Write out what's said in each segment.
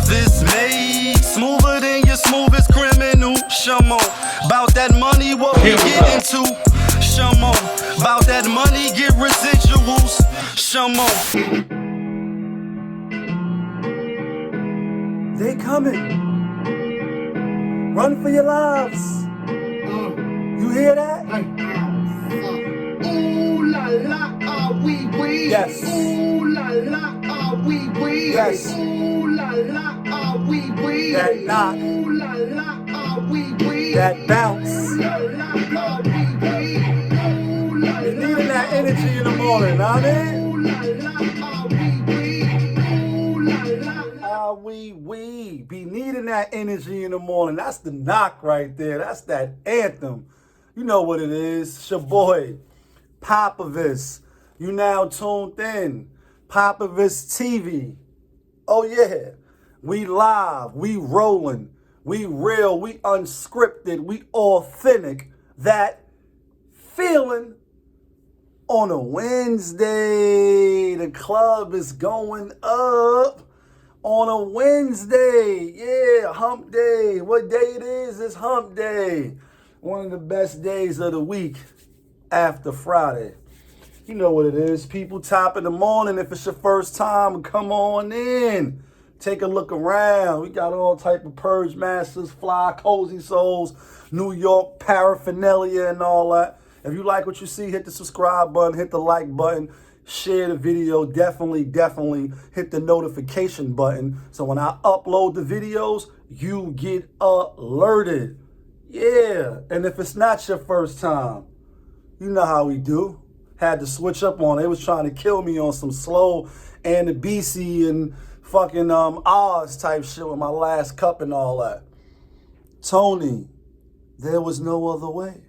this made smoother than your smoothest criminal. Shamo, about that money, what we get into. Shamo, about that money, get residuals. Shamo. They coming. Run for your lives. You hear that? Ooh la la, ah wee wee. Yes. Ooh la la, ah wee wee. Yes. Ooh la la, ah wee wee. That knock. Ooh la la, ah wee wee. That bounce. Ooh la la, ah wee wee. Ooh la la. You're needing that energy in the morning, know what I mean? Ooh la la, ah wee wee. Ooh la la. Ah, we be needing that energy in the morning. That's the knock right there. That's that anthem. You know what it is. It's your boy, POPAVIST. You now tuned in. POPAVIST TV. Oh yeah. We live. We rolling. We real. We unscripted. We authentic. That feeling on a Wednesday. The club is going up. On a Wednesday, yeah, hump day. What day it is? It's hump day. One of the best days of the week after Friday. You know what it is. People, top of the morning. If it's your first time, come on in. Take a look around. We got all type of Purge Masters, Fly, Cozy Souls, New York paraphernalia and all that. If you like what you see, hit the subscribe button, hit the like button. Share the video, definitely hit the notification button. So when I upload the videos, you get alerted. Yeah, and if it's not your first time, you know how we do. Had to switch up on it. They was trying to kill me on some slow and the BC and fucking Oz type shit with my last cup and all that. Tony, there was no other way.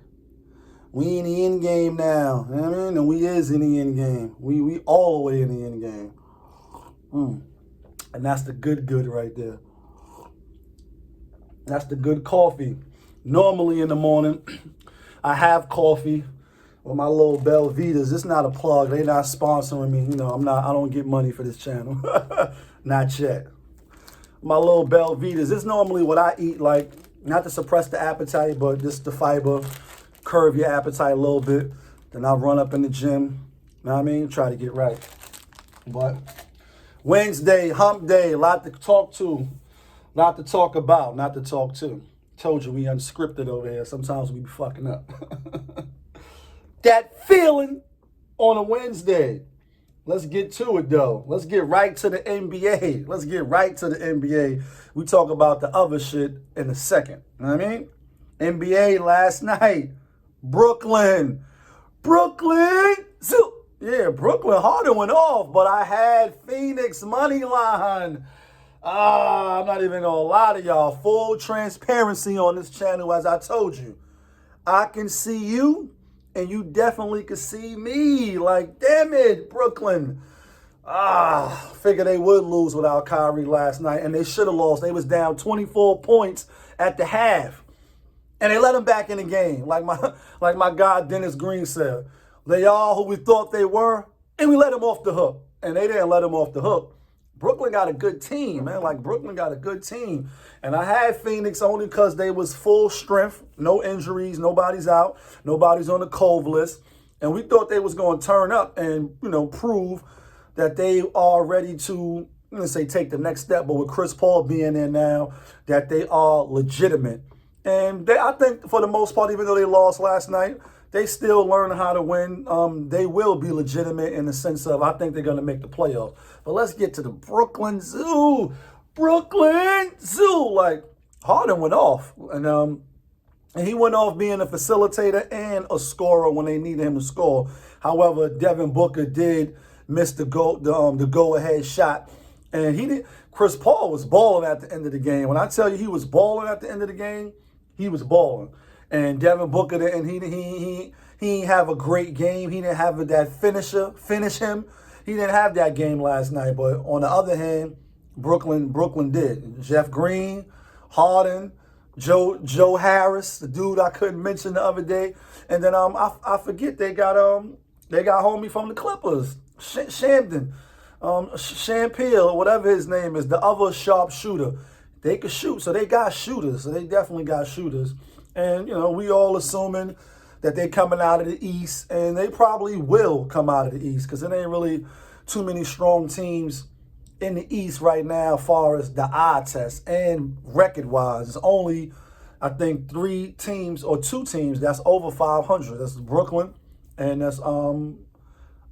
We in the end game now, you know what I mean? And we is in the end game. We all the way in the end game. And that's the good right there. That's the good coffee. Normally in the morning, I have coffee with my little Belvitas. It's not a plug. They not sponsoring me. You know, I don't get money for this channel. Not yet. My little Belvitas. It's normally what I eat, like, not to suppress the appetite, but just the fiber. Curve your appetite a little bit. Then I'll run up in the gym. You know what I mean? Try to get right. But Wednesday, hump day, a lot to talk to. A lot to talk about, not to talk to. Told you we unscripted over here. Sometimes we be fucking up. That feeling on a Wednesday. Let's get to it though. Let's get right to the NBA. Let's get right to the NBA. We talk about the other shit in a second. You know what I mean? NBA last night. Brooklyn. Yeah, Brooklyn Harden went off, but I had Phoenix money line. I'm not even gonna lie to y'all. Full transparency on this channel, as I told you. I can see you, and you definitely can see me. Like, damn it, Brooklyn. Figure they would lose without Kyrie last night, and they should have lost. They was down 24 points at the half. And they let him back in the game, like my guy Dennis Green said. They all who we thought they were, and we let him off the hook. And they didn't let him off the hook. Brooklyn got a good team, man. Like, Brooklyn got a good team. And I had Phoenix only because they was full strength, no injuries, nobody's out, nobody's on the COVID list. And we thought they was going to turn up and, you know, prove that they are ready to, let's say, take the next step. But with Chris Paul being there now, that they are legitimate. And I think for the most part, even though they lost last night, they still learn how to win. They will be legitimate in the sense of, I think they're going to make the playoffs. But let's get to the Brooklyn Zoo. Like, Harden went off. And he went off being a facilitator and a scorer when they needed him to score. However, Devin Booker did miss the go-ahead shot. And he did. Chris Paul was balling at the end of the game. When I tell you he was balling at the end of the game, he was balling. And Devin Booker, and he didn't have a great game. He didn't have that finish him. He didn't have that game last night. But on the other hand, Brooklyn did. Jeff Green, Harden, Joe Harris, the dude I couldn't mention the other day. And then I forget they got homie from the Clippers, Shamden. Champiel, or whatever his name is, the other sharpshooter. They could shoot, so they got shooters. So they definitely got shooters. And, you know, we all assuming that they coming out of the East, and they probably will come out of the East because there ain't really too many strong teams in the East right now as far as the eye test and record-wise. It's only, I think, 3 teams or 2 teams that's over 500. That's Brooklyn and that's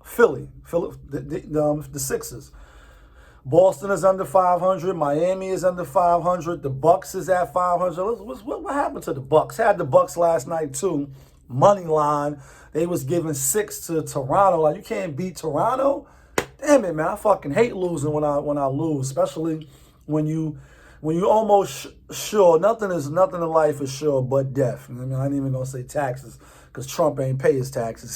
Philly, the Sixers. Boston is under 500. Miami is under 500. The Bucks is at 500. What happened to the Bucks? Had the Bucks last night too. Money line. They was giving 6 to Toronto. Like, you can't beat Toronto. Damn it, man! I fucking hate losing when I lose, especially when you almost sure nothing in life is sure but death. I mean, I ain't even gonna say taxes because Trump ain't pay his taxes.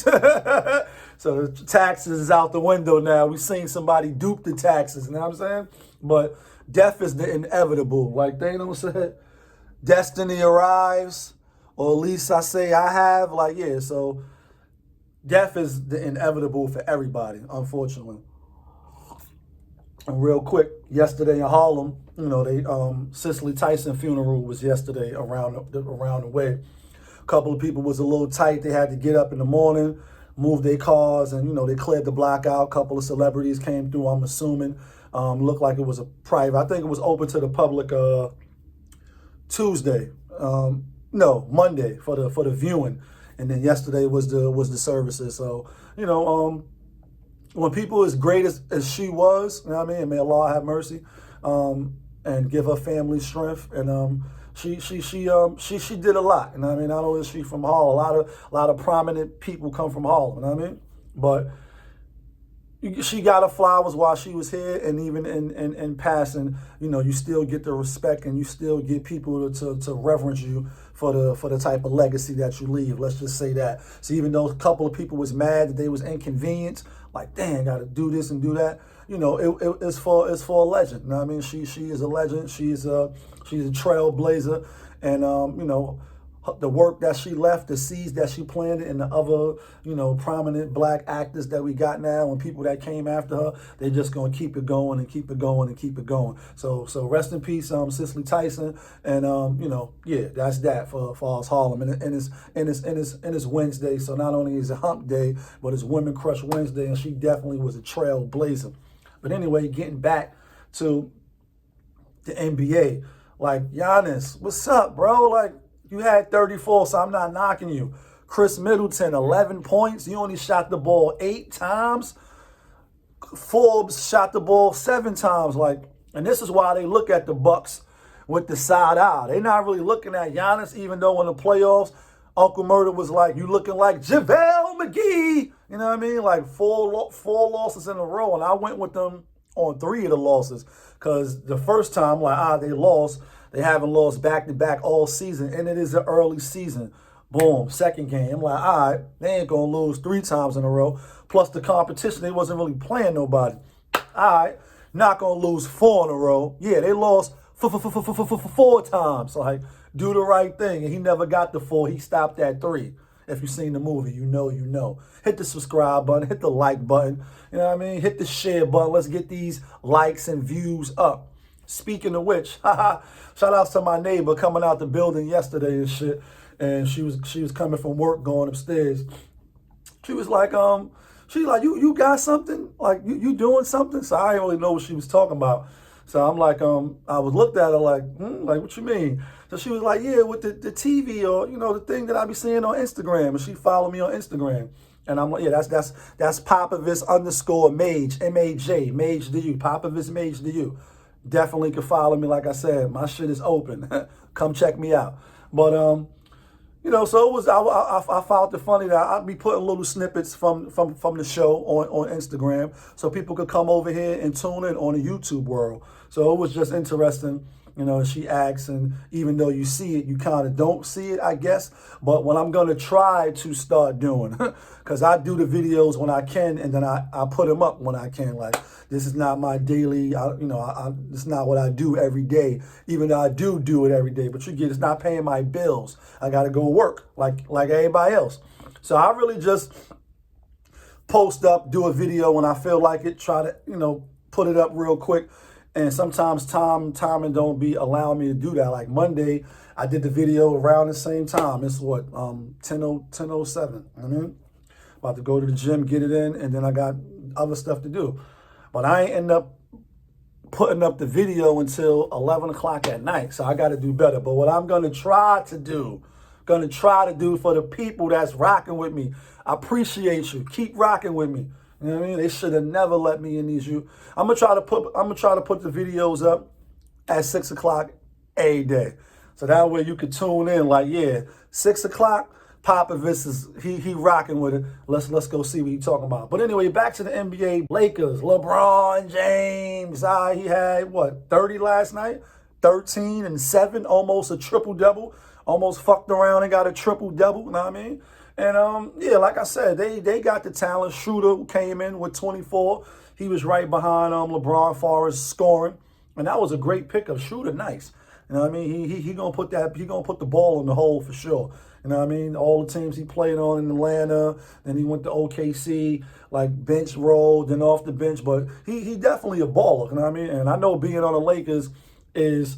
So the taxes is out the window now. We seen somebody dupe the taxes. You know what I'm saying? But death is the inevitable. Like they don't say, destiny arrives, or at least I say I have. Like, yeah. So death is the inevitable for everybody, unfortunately. And real quick, yesterday in Harlem, you know, they Cicely Tyson funeral was yesterday around the way. A couple of people was a little tight. They had to get up in the morning, move their cars, and, you know, they cleared the block out. A couple of celebrities came through, I'm assuming. Looked like it was a private. I think it was open to the public Tuesday. No, Monday for the viewing. And then yesterday was the services. So, you know, when people as great as she was, you know what I mean, may Allah have mercy, and give her family strength. And she did a lot. You know what I mean? Not only is she from Harlem, a lot of prominent people come from Harlem. You know what I mean? But she got her flowers while she was here, and even in passing, you know, you still get the respect, and you still get people to reverence you for the type of legacy that you leave. Let's just say that. So even though a couple of people was mad that they was inconvenienced, like, dang, got to do this and do that, you know, it's for a legend. You know what I mean? She is a legend. She's a trailblazer, and you know, the work that she left, the seeds that she planted, and the other, you know, prominent black actors that we got now and people that came after her, they're just gonna keep it going and keep it going and keep it going. So rest in peace, Cicely Tyson, and you know, yeah, that's that for us Harlem, and it's Wednesday. So not only is it Hump Day, but it's Women Crush Wednesday, and she definitely was a trailblazer. But anyway, getting back to the NBA, like, Giannis, what's up, bro? Like, you had 34, so I'm not knocking you. Chris Middleton, 11 points. You only shot the ball 8 times. Forbes shot the ball 7 times. Like, and this is why they look at the Bucks with the side eye. They're not really looking at Giannis, even though in the playoffs, Uncle Murder was like, you looking like JaVale McGee. You know what I mean? Like four losses in a row, and I went with them on 3 of the losses. Because the first time, like, they lost. They haven't lost back-to-back all season, and it is an early season. Boom, second game. I'm like, all right, they ain't going to lose 3 times in a row. Plus the competition, they wasn't really playing nobody. All right, not going to lose 4 in a row. Yeah, they lost 4 times. Like, do the right thing. And he never got the 4. He stopped at 3. If you've seen the movie, you know, you know. Hit the subscribe button, hit the like button. You know what I mean? Hit the share button. Let's get these likes and views up. Speaking of which, shout out to my neighbor coming out the building yesterday and shit. And she was coming from work going upstairs. She was like, you got something? Like, you doing something? So I didn't really know what she was talking about. So I'm like, I was looked at her like, like, what you mean? So she was like, yeah, with the TV, or, you know, the thing that I be seeing on Instagram. And she followed me on Instagram. And I'm like, yeah, that's Popavist _Mage, M-A-J, Mage to you, Popavist Mage to you. Definitely can follow me. Like I said, my shit is open. Come check me out. But you know, so it was. I found it funny that I'd be putting little snippets from the show on Instagram, so people could come over here and tune in on the YouTube world. So it was just interesting. You know, she asks, and even though you see it, you kind of don't see it, I guess. But what I'm going to try to start doing, because I do the videos when I can, and then I put them up when I can. Like, this is not my daily, it's not what I do every day, even though I do it every day. But you get, it's not paying my bills. I got to go work like everybody else. So I really just post up, do a video when I feel like it, try to, you know, put it up real quick. And sometimes timing don't be allowing me to do that. Like Monday, I did the video around the same time. It's what, 10:07. I mean, about to go to the gym, get it in, and then I got other stuff to do. But I ain't end up putting up the video until 11 o'clock at night. So I got to do better. But what I'm going to try to do for the people that's rocking with me, I appreciate you. Keep rocking with me. You know what I mean? They should have never let me in these. I'm gonna try to put the videos up at 6 o'clock a day, so that way you can tune in. Like, yeah, 6 o'clock. Popovist is he rocking with it. Let's go see what he's talking about. But anyway, back to the NBA. Lakers. LeBron James. He had what, 30 last night, 13 and 7, almost a triple double. Almost fucked around and got a triple double. You know what I mean? And yeah, like I said, they got the talent. Shooter came in with 24. He was right behind LeBron far as scoring, and that was a great pickup. Shooter, nice. You know what I mean? He gonna put the ball in the hole for sure. You know what I mean? All the teams he played on in Atlanta, then he went to OKC, like bench role, then off the bench. But he definitely a baller. You know what I mean? And I know being on the Lakers is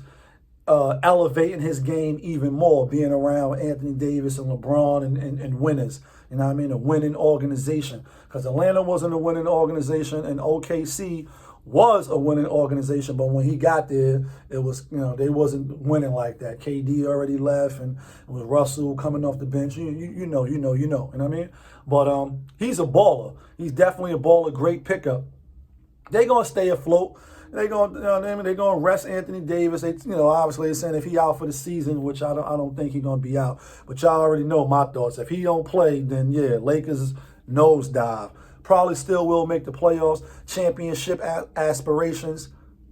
elevating his game even more, being around Anthony Davis and LeBron and winners. You know what I mean? A winning organization. Because Atlanta wasn't a winning organization and OKC was a winning organization. But when he got there, it was, you know, they wasn't winning like that. KD already left and it was Russell coming off the bench. You know. You know what I mean? But he's a baller. He's definitely a baller. Great pickup. They're going to stay afloat. They're going to rest Anthony Davis. They, you know, obviously they're saying if he out for the season, which I don't think he's going to be out. But y'all already know my thoughts. If he don't play, then yeah, Lakers nosedive. Probably still will make the playoffs. Championship aspirations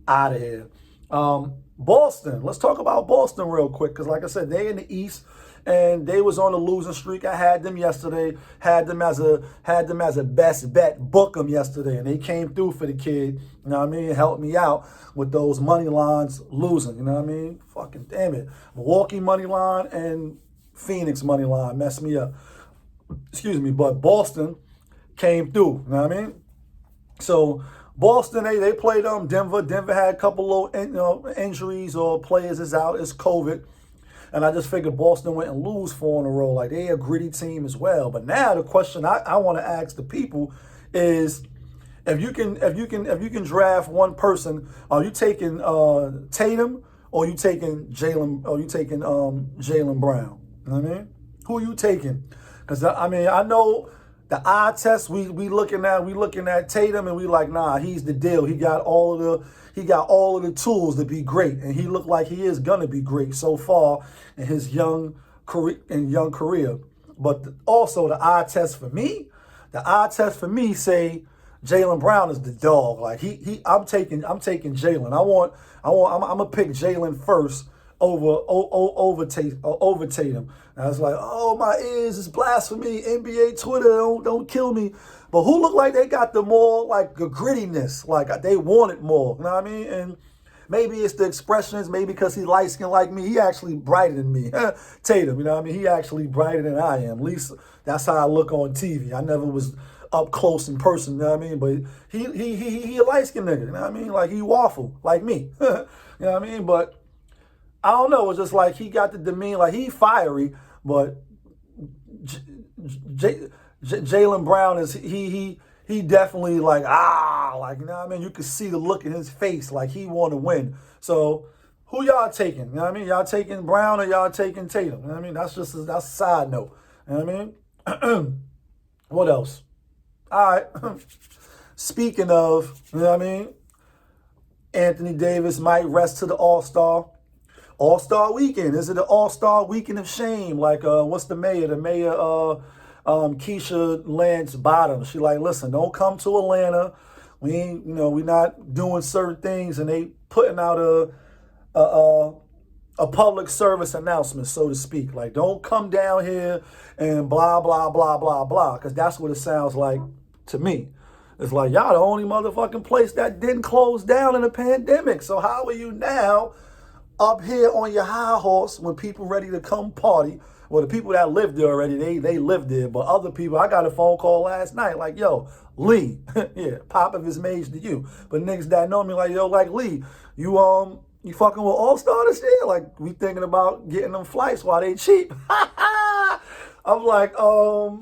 out of here. Boston. Let's talk about Boston real quick because, like I said, they in the East. And they was on a losing streak. I had them yesterday. Had them as a best bet. Book them yesterday, and they came through for the kid. You know what I mean? Helped me out with those money lines losing. You know what I mean? Fucking damn it. Milwaukee money line and Phoenix money line messed me up. Excuse me, but Boston came through. You know what I mean? So Boston, they played Denver. Denver had a couple little injuries or players is out. It's COVID. And I just figured Boston went and lose 4 in a row. Like, they a gritty team as well. But now the question I want to ask the people is, if you can draft one person, are you taking Tatum or you taking Jaylen Brown? You know what I mean? Who are you taking? Because I mean, I know the eye test we looking at Tatum and we like, nah, he's the deal. He got all of the tools to be great, and he looked like he is gonna be great so far in his young career. But also the eye test for me say Jaylen Brown is the dog. Like I'm taking Jaylen. I'm gonna pick Jaylen first over Tatum. And I was like, oh, my ears is blasphemy. NBA Twitter, don't kill me. But who looked like they got the more, like, the grittiness, like they wanted more, you know what I mean? And maybe it's the expressions, maybe because he light skinned like me, he actually brighter than me. Tatum, you know what I mean? He actually brighter than I am. At least that's how I look on TV. I never was up close in person, you know what I mean? But he a light skinned nigga, you know what I mean? Like, he waffle, like me, you know what I mean? But I don't know, it's just like he got the demeanor, like he fiery, but Jaylen Brown is he definitely like like, you know what I mean? You can see the look in his face, like he want to win. So who y'all taking? You know what I mean? Y'all taking Brown or y'all taking Tatum? You know what I mean? That's a side note. You know what I mean? What else? All right. Speaking of, you know what I mean? Anthony Davis might rest to the All-Star weekend. Is it an All-Star weekend of shame? Like, what's the mayor? The mayor, Keisha Lance Bottoms. She like, listen, don't come to Atlanta. We ain't, we're not doing certain things, and they putting out a public service announcement, so to speak. Like, don't come down here and blah, blah, blah, blah, blah, because that's what it sounds like to me. It's like, y'all the only motherfucking place that didn't close down in the pandemic. So how are you now up here on your high horse when people ready to come party, Well, the people that lived there already, they lived there. But other people, I got a phone call last night, like, yo, Lee, yeah, Popovist mage to you. But niggas that know me, like, yo, like, Lee, you fucking with All-Star this year? Like, we thinking about getting them flights while they cheap. I'm like, I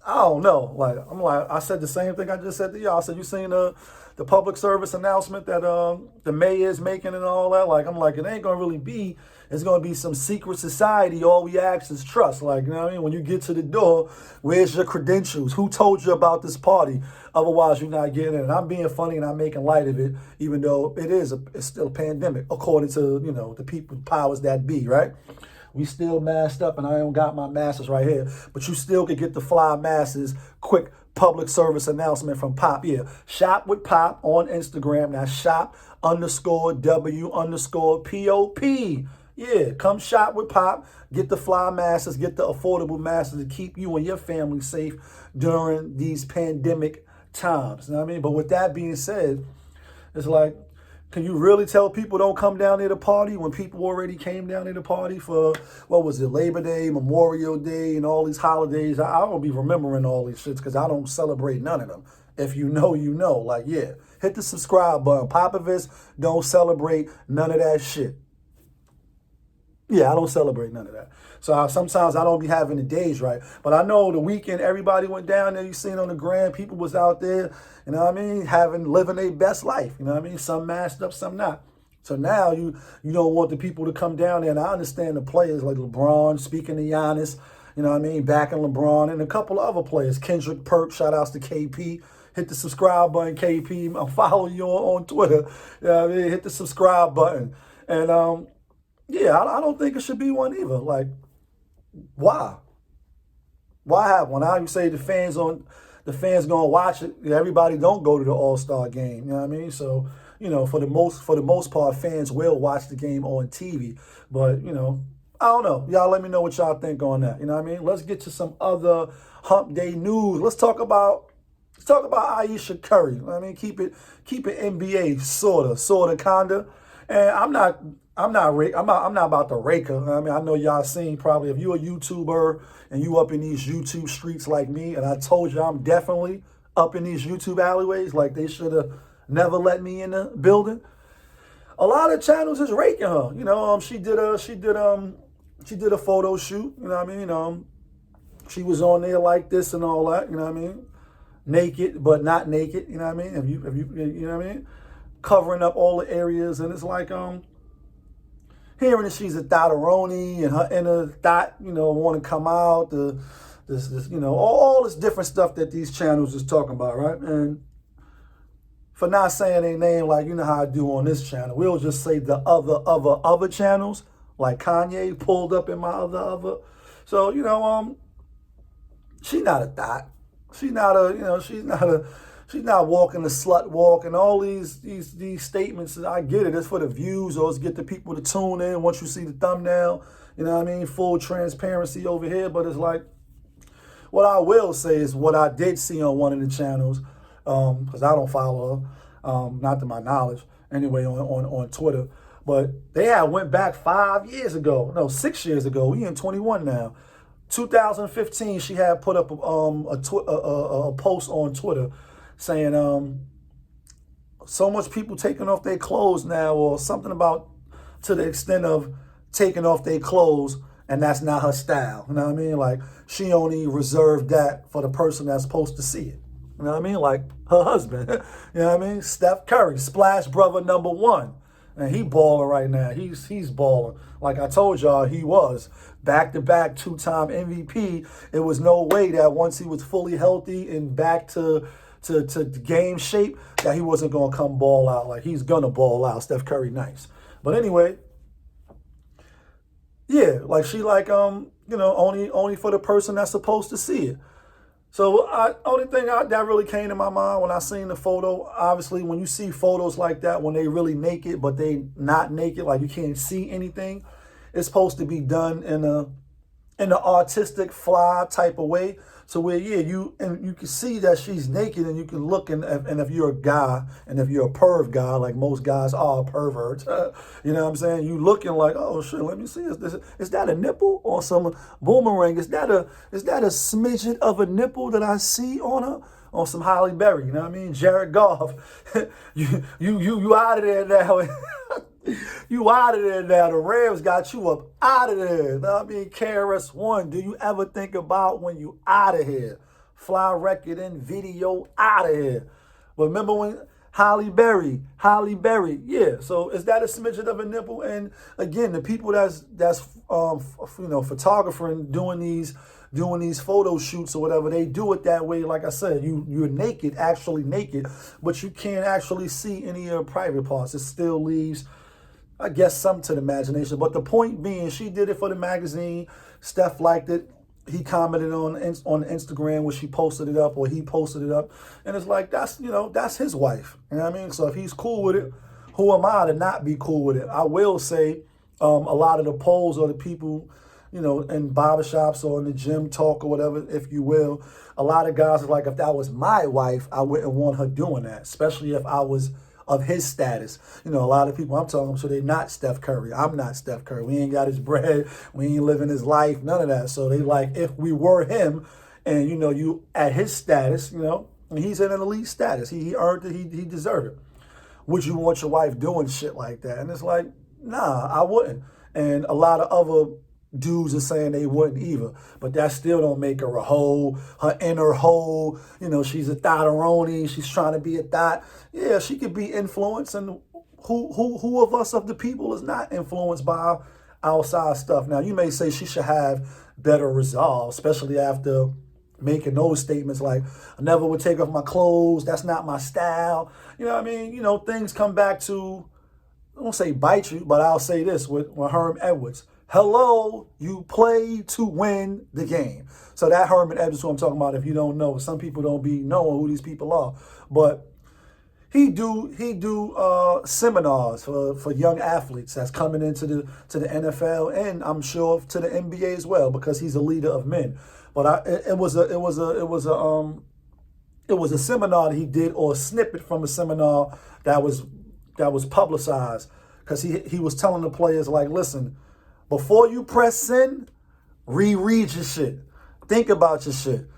don't know. Like, I said the same thing I just said to y'all. I said, you seen the public service announcement that the mayor is making and all that? Like, I'm like, it ain't gonna really be. It's gonna be some secret society. All we ask is trust. Like, you know what I mean? When you get to the door, where's your credentials? Who told you about this party? Otherwise, you're not getting in. And I'm being funny and I'm making light of it, even though it's still a pandemic, according to, you know, the people, powers that be, right? We still masked up, and I don't got my masses right here, but you still could get the fly masses. Quick public service announcement from Pop. Yeah, shop with Pop on Instagram. That's shop_W_POP. Yeah, come shop with Pop. Get the fly masses, get the affordable masses to keep you and your family safe during these pandemic times. You know what I mean? But with that being said, it's like, can you really tell people don't come down there to party when people already came down there to party for, what was it, Labor Day, Memorial Day, and all these holidays? I don't be remembering all these shits because I don't celebrate none of them. If you know, you know. Like, yeah, hit the subscribe button. Popovist don't celebrate none of that shit. Yeah, I don't celebrate none of that. So sometimes I don't be having the days right. But I know the weekend, everybody went down there. You seen on the gram, people was out there, you know what I mean, living their best life. You know what I mean? Some masked up, some not. So now you don't want the people to come down there. And I understand the players like LeBron, speaking to Giannis, you know what I mean, backing LeBron, and a couple of other players. Kendrick Perk, shout outs to KP. Hit the subscribe button, KP. I'm following you on Twitter. You know what I mean? Hit the subscribe button. And yeah, I don't think it should be one either. Like, why? Why have one? Now you say the fans gonna watch it. Everybody don't go to the All-Star game. You know what I mean? So, you know, for the most part, fans will watch the game on TV. But, you know, I don't know. Y'all let me know what y'all think on that. You know what I mean? Let's get to some other hump day news. Let's talk about AYESHACURRY. You know what I mean? Keep it NBA sorta, kinda. And I'm not about to rake her. I mean, I know y'all seen probably, if you a YouTuber and you up in these YouTube streets like me, and I told you I'm definitely up in these YouTube alleyways, like they should have never let me in the building. A lot of channels is raking her. You know, she did a photo shoot. You know what I mean? She was on there like this and all that. You know what I mean? Naked but not naked. You know what I mean? If you know what I mean? Covering up all the areas, and it's like hearing that she's a Thotaroni and her inner thought, you know, want to come out, this you know, all this different stuff that these channels is talking about, right? And for not saying their name, like, you know how I do on this channel, we'll just say the other channels, like Kanye pulled up in my other. So, you know, she's not a thought. She's not walking the slut walk, and all these statements. I get it. It's for the views, or it's get the people to tune in once you see the thumbnail. You know what I mean? Full transparency over here. But it's like, what I will say is what I did see on one of the channels, because I don't follow her, not to my knowledge, anyway, on Twitter. But they had went back 6 years ago. We in 21 now. 2015, she had put up a post on Twitter saying so much people taking off their clothes now, or something about to the extent of taking off their clothes, and that's not her style. You know what I mean? Like, she only reserved that for the person that's supposed to see it. You know what I mean? Like her husband. You know what I mean? Steph Curry, Splash Brother #1. And he balling right now. He's balling. Like I told y'all, he was back-to-back 2-time MVP. It was no way that once he was fully healthy and back to game shape, that he wasn't gonna come ball out. Like, he's gonna ball out. Steph Curry, nice. But anyway, yeah, like she like you know, only for the person that's supposed to see it. So only thing that really came to my mind when I seen the photo, obviously when you see photos like that, when they really naked, but they not naked, like you can't see anything, it's supposed to be done in in an artistic fly type of way, so where you can see that she's naked, and you can look, and if you're a guy, and if you're a perv guy, like most guys are perverts, you know what I'm saying, you looking like, oh shit, let me see, is that a nipple or some boomerang? Is that a smidget of a nipple that I see on her? On some Halle Berry, you know what I mean? Jared Goff, you out of there now. You out of there now. The Rams got you up out of there. You know what I mean? KRS-One, do you ever think about when you out of here? Fly record and video out of here. But remember when Halle Berry, yeah. So is that a smidget of a nipple? And again, the people that's photographing, doing these photo shoots or whatever, they do it that way. Like I said, you're naked, actually naked, but you can't actually see any of your private parts. It still leaves, I guess, some to the imagination. But the point being, she did it for the magazine. Steph liked it. He commented on Instagram when she posted it up, or he posted it up. And it's like, that's his wife. You know what I mean? So if he's cool with it, who am I to not be cool with it? I will say a lot of the polls, or the people, in barbershops or in the gym talk or whatever, if you will, a lot of guys are like, if that was my wife, I wouldn't want her doing that, especially if I was of his status. A lot of people I'm talking to, they're not Steph Curry. I'm not Steph Curry. We ain't got his bread. We ain't living his life, none of that. So they like, if we were him, and, you at his status, and he's in an elite status. He earned it. He deserved it. Would you want your wife doing shit like that? And it's like, nah, I wouldn't. And a lot of other dudes are saying they wouldn't either, but that still don't make her a hoe, her inner hoe. She's a Thotaroni. She's trying to be a thot. Yeah, she could be influenced, and who of us, of the people, is not influenced by outside stuff? Now, you may say she should have better resolve, especially after making those statements like, I never would take off my clothes. That's not my style. You know what I mean? Things come back to, I won't say bite you, but I'll say this with Herm Edwards. Hello, you play to win the game. So that Herman Edwards, who I'm talking about, if you don't know, some people don't be knowing who these people are, but he do seminars for young athletes that's coming into the NFL, and I'm sure to the NBA as well, because he's a leader of men. But it was a seminar that he did, or a snippet from a seminar that was publicized, because he was telling the players, like, listen, before you press send, reread your shit. Think about your shit.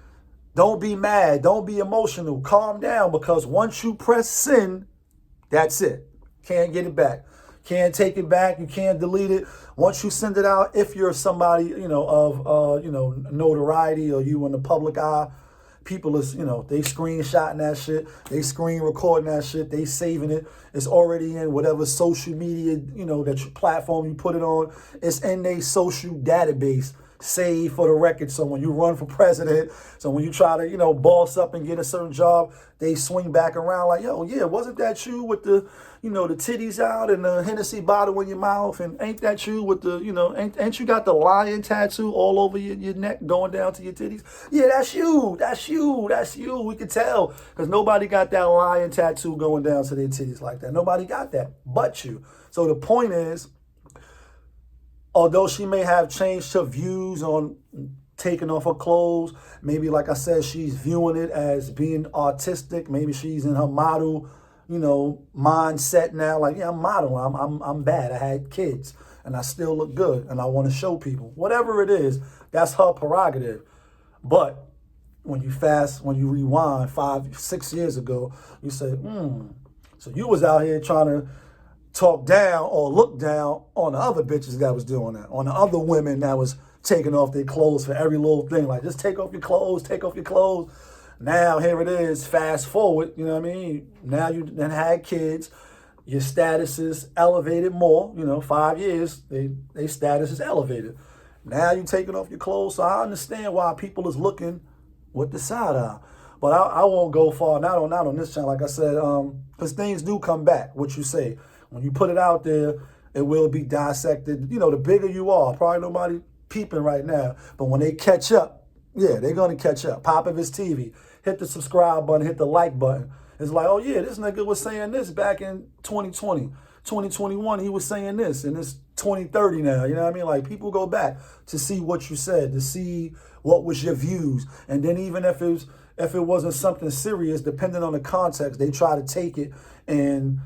Don't be mad. Don't be emotional. Calm down, because once you press send, that's it. Can't get it back. Can't take it back. You can't delete it. Once you send it out, if you're somebody, of notoriety, or you in the public eye, people is, they screenshotting that shit. They screen recording that shit. They saving it. It's already in whatever social media, that platform you put it on. It's in their social database, saved for the record. So when you run for president, so when you try to, boss up and get a certain job, they swing back around like, yo, yeah, wasn't that you with the, the titties out and the Hennessy bottle in your mouth? And ain't that you with the, ain't you got the lion tattoo all over your neck going down to your titties? Yeah, that's you. We could tell, because nobody got that lion tattoo going down to their titties like that. Nobody got that but you. So the point is, although she may have changed her views on taking off her clothes, maybe, like I said, she's viewing it as being artistic. Maybe she's in her model, mindset now. Like, yeah, I'm modeling. I'm bad. I had kids, and I still look good, and I want to show people. Whatever it is, that's her prerogative. But when you rewind 5-6 years ago, you say, so you was out here trying to talk down or look down on the other bitches that was doing that, on the other women that was taking off their clothes for every little thing. Like, just take off your clothes. Now, here it is, fast forward, you know what I mean? Now you then had kids, your status is elevated more, 5 years, they status is elevated. Now you taking off your clothes, so I understand why people is looking with the side eye. But I won't go far, not on this channel, like I said, because things do come back, what you say. When you put it out there, it will be dissected. The bigger you are, probably nobody peeping right now, but when they catch up, yeah, they're going to catch up. POPAVIST TV, hit the subscribe button, hit the like button. It's like, oh yeah, this nigga was saying this back in 2020. 2021, he was saying this, and it's 2030 now. You know what I mean? Like, people go back to see what you said, to see what was your views. And then even if it wasn't something serious, depending on the context, they try to take it and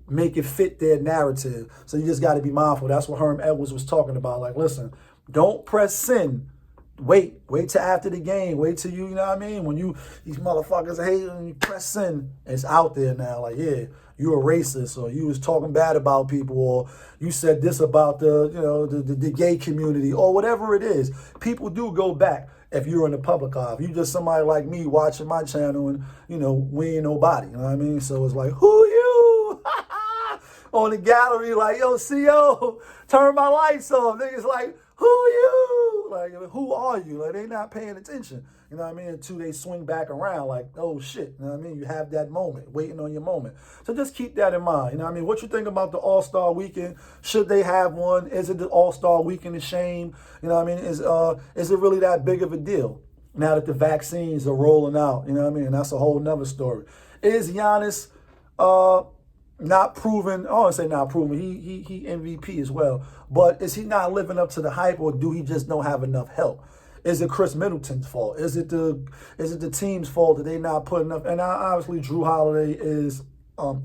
make it fit their narrative. So you just got to be mindful. That's what Herm Edwards was talking about. Like, listen, don't press send. Wait till after the game. Wait till you know what I mean? When these motherfuckers hate and you press send, it's out there now. Like, yeah, you're a racist, or you was talking bad about people, or you said this about the gay community, or whatever it is. People do go back if you're in the public eye. If you just somebody like me watching my channel and, we ain't nobody. You know what I mean? So it's like, who you? On the gallery, like, yo, CO, turn my lights off. Niggas like, who you? Like, who are you? Like, they not paying attention. You know what I mean? Until they swing back around like, oh shit. You know what I mean? You have that moment, waiting on your moment. So just keep that in mind. You know what I mean? What you think about the All-Star Weekend? Should they have one? Is it the All-Star Weekend a shame? You know what I mean? Is it really that big of a deal now that the vaccines are rolling out? You know what I mean? And that's a whole nother story. Is Giannis not proven? I want to say not proven. He MVP as well. But is he not living up to the hype, or do he just don't have enough help? Is it Chris Middleton's fault? Is it the team's fault that they not putting enough? And obviously Drew Holiday is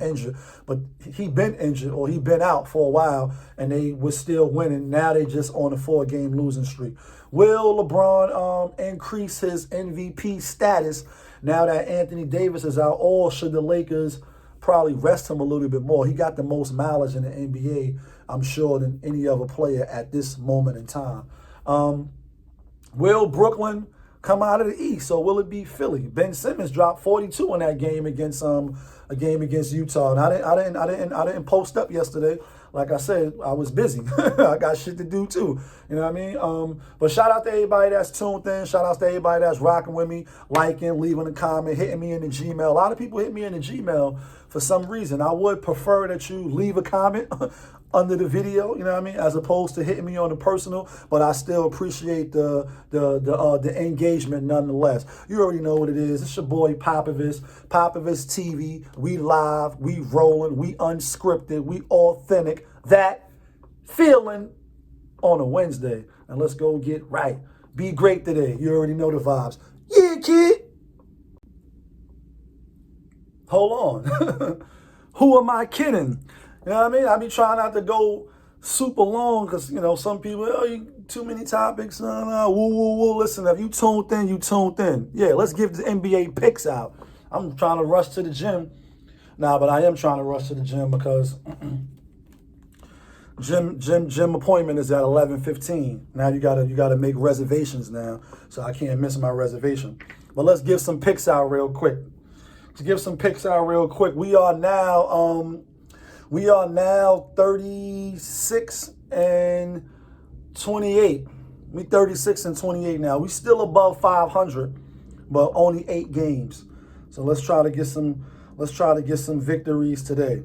injured, but he been injured, or he been out for a while, and they was still winning. Now they just on a 4-game losing streak. Will LeBron increase his MVP status now that Anthony Davis is out, or should the Lakers probably rest him a little bit more? He got the most mileage in the NBA, I'm sure, than any other player at this moment in time. Will Brooklyn come out of the East, or will it be Philly? Ben Simmons dropped 42 in that game against Utah, and I didn't post up yesterday. Like I said, I was busy. I got shit to do too. You know what I mean? But shout out to everybody that's tuned in. Shout out to everybody that's rocking with me, liking, leaving a comment, hitting me in the Gmail. A lot of people hit me in the Gmail for some reason. I would prefer that you leave a comment under the video, you know what I mean, as opposed to hitting me on the personal, but I still appreciate the engagement nonetheless. You already know what it is. It's your boy POPAVIST TV. We live, we rolling, we unscripted, we authentic. That feeling on a Wednesday. And let's go get right. Be great today. You already know the vibes. Yeah, kid. Hold on. Who am I kidding? You know what I mean? I be trying not to go super long because, some people, too many topics. No, woo. Listen, if you tuned in, you tuned in. Yeah, let's give the NBA picks out. I'm trying to rush to the gym. But I am trying to rush to the gym because gym appointment is at 11:15. Now you gotta make reservations now, so I can't miss my reservation. But let's give some picks out real quick. We are now 36 and 28. We 36 and 28 now. We still above 500, but only 8 games. So let's try to get some victories today.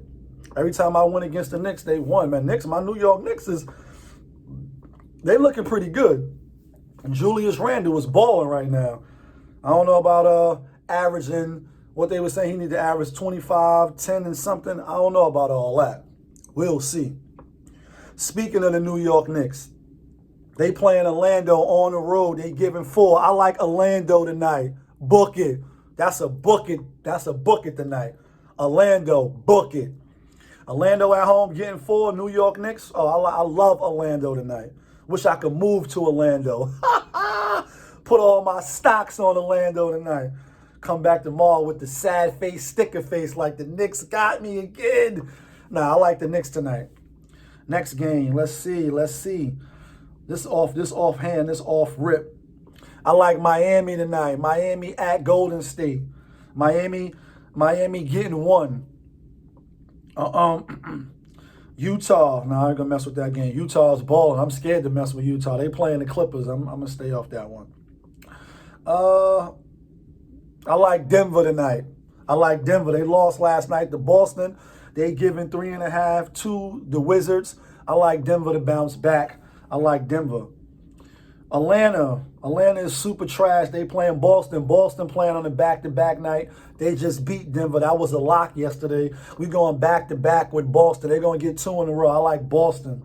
Every time I went against the Knicks, they won. Man, my New York Knicks they looking pretty good. And Julius Randle is balling right now. I don't know about averaging what they were saying. He need to average 25, 10 and something. I don't know about all that. We'll see. Speaking of the New York Knicks, they playing Orlando on the road. They giving 4. I like Orlando tonight. Book it. That's a book it tonight. Orlando, book it. Orlando at home getting 4. New York Knicks. Oh, I love Orlando tonight. Wish I could move to Orlando. Put all my stocks on Orlando tonight. Come back tomorrow with the sad face, sticker face, like the Knicks got me again. Nah, I like the Knicks tonight. Next game, let's see. This off rip. I like Miami tonight. Miami at Golden State. Miami getting 1. Utah. No, I ain't gonna mess with that game. Utah's balling. I'm scared to mess with Utah. They playing the Clippers. I'm gonna stay off that one. I like Denver tonight. They lost last night to Boston. They giving 3.5 to the Wizards. I like Denver to bounce back. I like Denver. Atlanta is super trash. They playing Boston. Boston playing on a back-to-back night. They just beat Denver. That was a lock yesterday. We going back-to-back with Boston. They're going to get 2 in a row. I like Boston.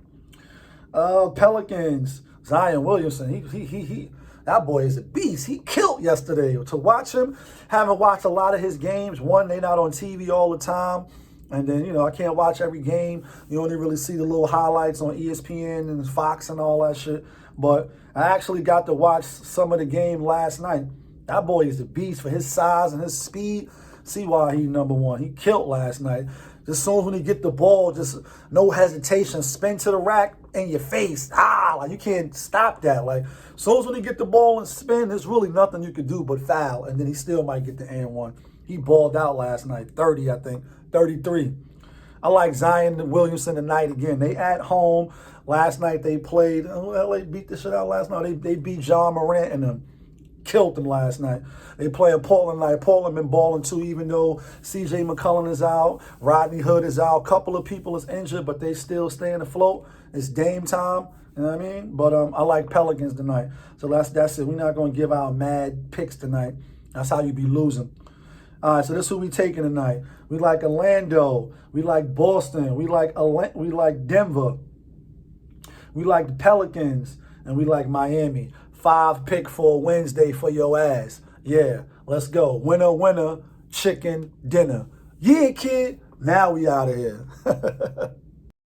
Pelicans, Zion Williamson. He that boy is a beast. He killed yesterday. To watch him, haven't watched a lot of his games. One, they not on TV all the time. And then, you know, I can't watch every game. You only really see the little highlights on ESPN and Fox and all that shit. But I actually got to watch some of the game last night. That boy is a beast for his size and his speed. See why he #1. He killed last night. Just as soon as when he get the ball, just no hesitation, spin to the rack in your face. Like you can't stop that. Like as soon as when he get the ball and spin, there's really nothing you can do but foul. And then he still might get the and one. He balled out last night, 30, I think, 33. I like Zion Williamson tonight again. They at home. Last night they played, LA beat the shit out last night. They beat John Morant and them. Killed them last night. They play a Portland night. Portland been balling too, even though CJ McCollum is out, Rodney Hood is out, a couple of people is injured, but they still staying afloat. It's Dame time, you know what I mean? But I like Pelicans tonight. So that's it. We're not going to give out mad picks tonight. That's how you be losing. All right, so this is who we taking tonight. We like Orlando. We like Boston. We like Denver. We like the Pelicans. And we like Miami. 5 pick for Wednesday for your ass. Yeah, let's go. Winner, winner, chicken dinner. Yeah, kid. Now we out of here.